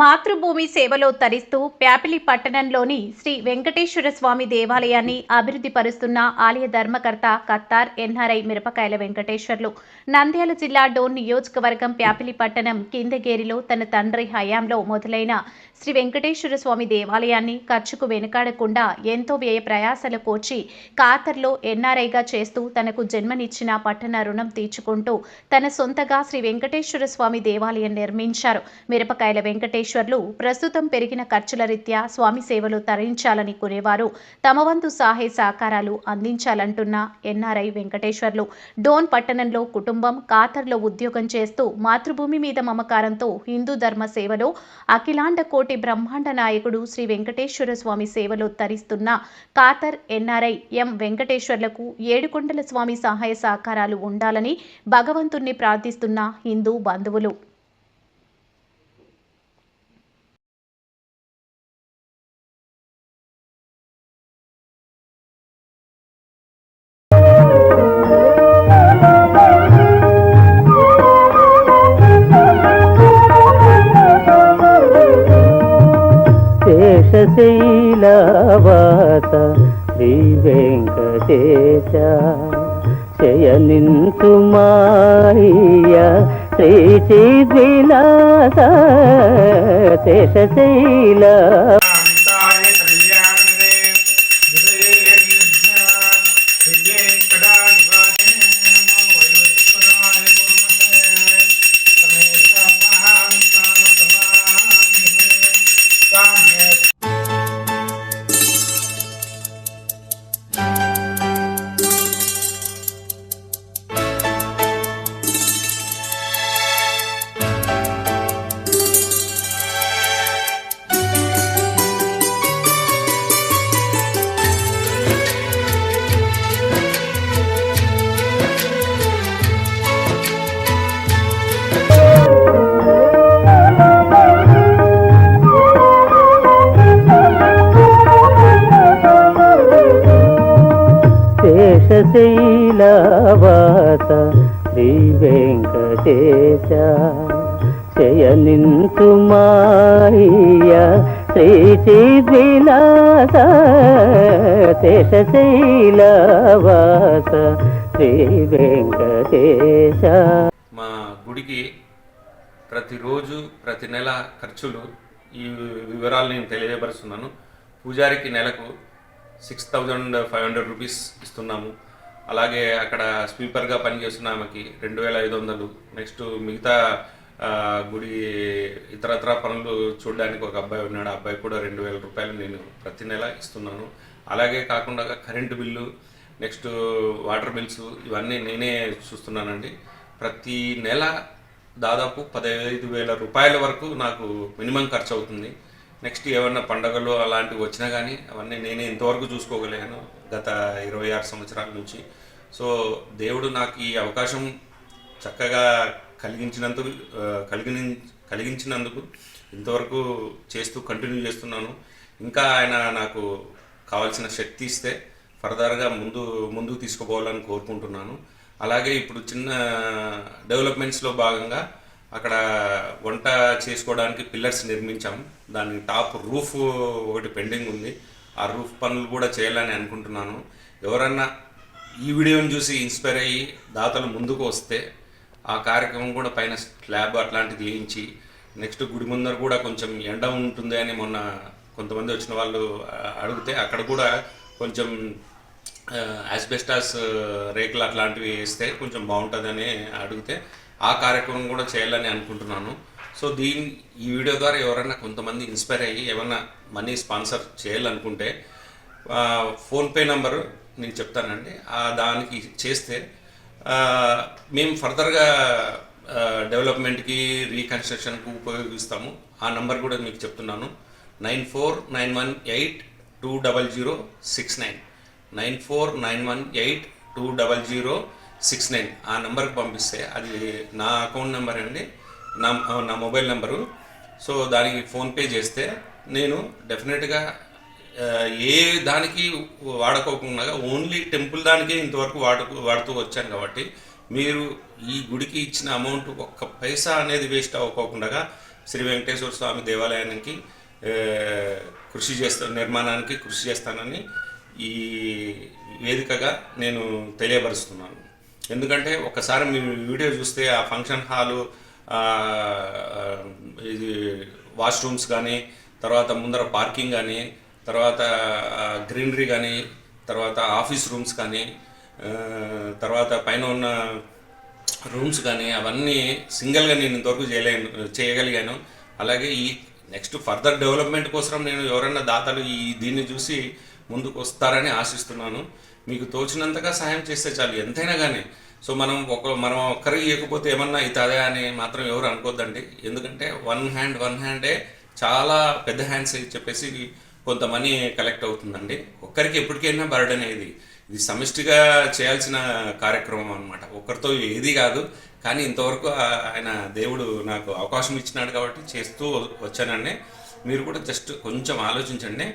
మాతృభూమి సేవలో తరిస్తూ ప్యాపిలి పట్టణంలోని శ్రీ వెంకటేశ్వర స్వామి దేవాలయాన్ని అభివృద్ధి పరుస్తున్న ఆలయ ధర్మకర్త కత్తార్ ఎన్ఆర్ఐ మిరపకాయల వెంకటేశ్వర్లు నంద్యాల జిల్లా డోన్ నియోజకవర్గం ప్యాపిలి పట్టణం కిందగేరిలో తన తండ్రి హయాంలో మొదలైన శ్రీ వెంకటేశ్వర స్వామి దేవాలయాన్ని ఖర్చుకు వెనుకాడకుండా ఎంతో వ్యయ ప్రయాసాలు కోర్చి ఖాతర్లో ఎన్ఆర్ఐగా చేస్తూ తనకు జన్మనిచ్చిన పట్టణ రుణం తీర్చుకుంటూ తన సొంతగా శ్రీ వెంకటేశ్వర స్వామి దేవాలయం నిర్మించారు. మిరపకాయల వెంకటేశ్వర్లు ప్రస్తుతం పెరిగిన ఖర్చుల రీత్యా స్వామి సేవలు తరలించాలని కోరేవారు. తమ వంతు సహాయ సహకారాలు అందించాలంటున్న ఎన్ఆర్ఐ వెంకటేశ్వర్లు డోన్ పట్టణంలో కుటుంబం, ఖాతర్లో ఉద్యోగం చేస్తూ మాతృభూమి మీద మమకారంతో హిందూ ధర్మ సేవలో అఖిలాండ కోటి బ్రహ్మాండ నాయకుడు శ్రీ వెంకటేశ్వర స్వామి సేవలో తరిస్తున్న ఖాతర్ ఎన్ఆర్ఐ ఎం వెంకటేశ్వర్లకు ఏడుకొండల స్వామి సహాయ సహకారాలు ఉండాలని భగవంతుణ్ణి ప్రార్థిస్తున్న హిందూ బంధువులు. శైలవాత శ్రీ వెంకటేశ శయనించు మాయ శ్రీ చిద్విలాస శేషశైల శైలవాత శ్రీ వెంకటేశ శయనించు మాయ శ్రీ చిద్విలాస శేషశైలవాత శ్రీ వెంకటేశ. మా గుడికి ప్రతిరోజు ప్రతి నెల ఖర్చులు ఈ వివరాలు నేను తెలియజేపరుస్తున్నాను. పూజారికి నెలకు 6,500 రూపీస్ ఇస్తున్నాము. అలాగే అక్కడ స్వీపర్గా పనిచేస్తున్న ఆమెకి 2,500. నెక్స్ట్ మిగతా గుడి ఇతరత్ర పనులు చూడడానికి ఒక అబ్బాయి ఉన్నాడు, ఆ అబ్బాయి కూడా 2,000 రూపాయలు నేను ప్రతి నెల ఇస్తున్నాను. అలాగే కాకుండా current bill, next water bills ఇవన్నీ నేనే చూస్తున్నానండి. ప్రతి నెల దాదాపు 15,000 రూపాయల వరకు నాకు మినిమం ఖర్చు అవుతుంది. నెక్స్ట్ ఏమన్నా పండుగలు అలాంటివి వచ్చినా కానీ అవన్నీ నేనే ఇంతవరకు చూసుకోగలిగాను గత 26 సంవత్సరాల నుంచి. సో దేవుడు నాకు ఈ అవకాశం చక్కగా కలిగించినందుకు ఇంతవరకు చేస్తూ కంటిన్యూ చేస్తున్నాను. ఇంకా ఆయన నాకు కావాల్సిన శక్తి ఇస్తే ఫర్దర్గా ముందుకు తీసుకుపోవాలని కోరుకుంటున్నాను. అలాగే ఇప్పుడు చిన్న డెవలప్మెంట్స్లో భాగంగా అక్కడ వంట చేసుకోవడానికి పిల్లర్స్ నిర్మించాం. దాని టాప్ రూఫ్ ఒకటి పెండింగ్ ఉంది. ఆ రూఫ్ పనులు కూడా చేయాలని అనుకుంటున్నాను. ఎవరన్నా ఈ వీడియోని చూసి ఇన్స్పైర్ అయ్యి దాతలు ముందుకు వస్తే ఆ కార్యక్రమం కూడా పైన స్లాబ్ అట్లాంటిది వేయించి, నెక్స్ట్ గుడి ముందర కూడా కొంచెం ఎండ ఉంటుంది అని మొన్న కొంతమంది వచ్చిన వాళ్ళు అడిగితే అక్కడ కూడా కొంచెం ఆస్బెస్టాస్ రేకులు అట్లాంటివి వేస్తే కొంచెం బాగుంటుందని అడిగితే ఆ కార్యక్రమం కూడా చేయాలని అనుకుంటున్నాను. సో ఈ వీడియో ద్వారా ఎవరైనా కొంతమంది ఇన్స్పైర్ అయ్యి ఏమన్నా మనీ స్పాన్సర్ చేయాలనుకుంటే ఫోన్పే నెంబరు నేను చెప్తానండి. దానికి చేస్తే మేము ఫర్దర్గా డెవలప్మెంట్కి రీకన్స్ట్రక్షన్కి ఉపయోగిస్తాము. ఆ నెంబర్ కూడా మీకు చెప్తున్నాను. 9491820069 9491820069 ఆ నెంబర్కి పంపిస్తే అది నా అకౌంట్ నెంబర్ అండి, నా మొబైల్ నెంబరు. సో దానికి ఫోన్పే చేస్తే నేను డెఫినెట్గా ఏ దానికి వాడుకోకుండా ఓన్లీ టెంపుల్ దానికే ఇంతవరకు వాడుతూ వచ్చాను కాబట్టి మీరు ఈ గుడికి ఇచ్చిన అమౌంట్ ఒక్క పైసా అనేది వేస్ట్ అవ్వకోకుండా శ్రీ వెంకటేశ్వర స్వామి దేవాలయానికి నిర్మాణానికి కృషి చేస్తానని ఈ వేదికగా నేను తెలియపరుస్తున్నాను. ఎందుకంటే ఒకసారి మీ వీడియో చూస్తే ఆ ఫంక్షన్ హాలు, ఇది వాష్రూమ్స్ కానీ, తర్వాత ముందర పార్కింగ్ కానీ, తర్వాత గ్రీనరీ కానీ, తర్వాత ఆఫీస్ రూమ్స్ కానీ, తర్వాత పైన ఉన్న రూమ్స్ కానీ అవన్నీ సింగిల్గా నేను ఇంతవరకు చేయగలిగాను. అలాగే ఈ నెక్స్ట్ ఫర్దర్ డెవలప్మెంట్ కోసం నేను ఎవరైనా దాతలు దీన్ని చూసి ముందుకు వస్తారని ఆశిస్తున్నాను. మీకు తోచినంతగా సహాయం చేస్తే చాలు, ఎంతైనా కానీ. సో మనం ఒక్కరికి ఇవ్వకపోతే ఏమన్నా అవుతుందా అని మాత్రం ఎవరు అనుకోద్దండి. ఎందుకంటే వన్ హ్యాండే చాలా పెద్ద హ్యాండ్స్ చెప్పేసి కొంత మనీ కలెక్ట్ అవుతుందండి. ఒక్కరికి ఎప్పటికైనా బర్డెన్ ఇది సమిష్టిగా చేయాల్సిన కార్యక్రమం అనమాట. ఒక్కరితో ఏది కాదు. కానీ ఇంతవరకు ఆయన దేవుడు నాకు అవకాశం ఇచ్చినాడు కాబట్టి చేస్తూ వచ్చానండి. మీరు కూడా జస్ట్ కొంచెం ఆలోచించండి.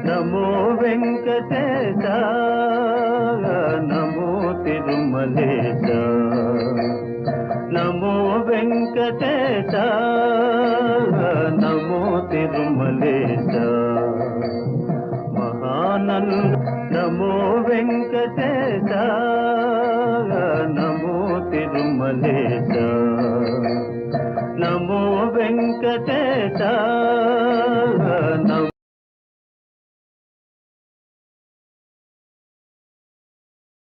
నమో వెంకటేశ, నమో తిరుమలేశ, నమో వెంకటేశ, నమో తిరుమలేశ, మహానంద నమో వెంకటేశ, నమో తిరుమలేశ, నమో వెంకటేశ, నమో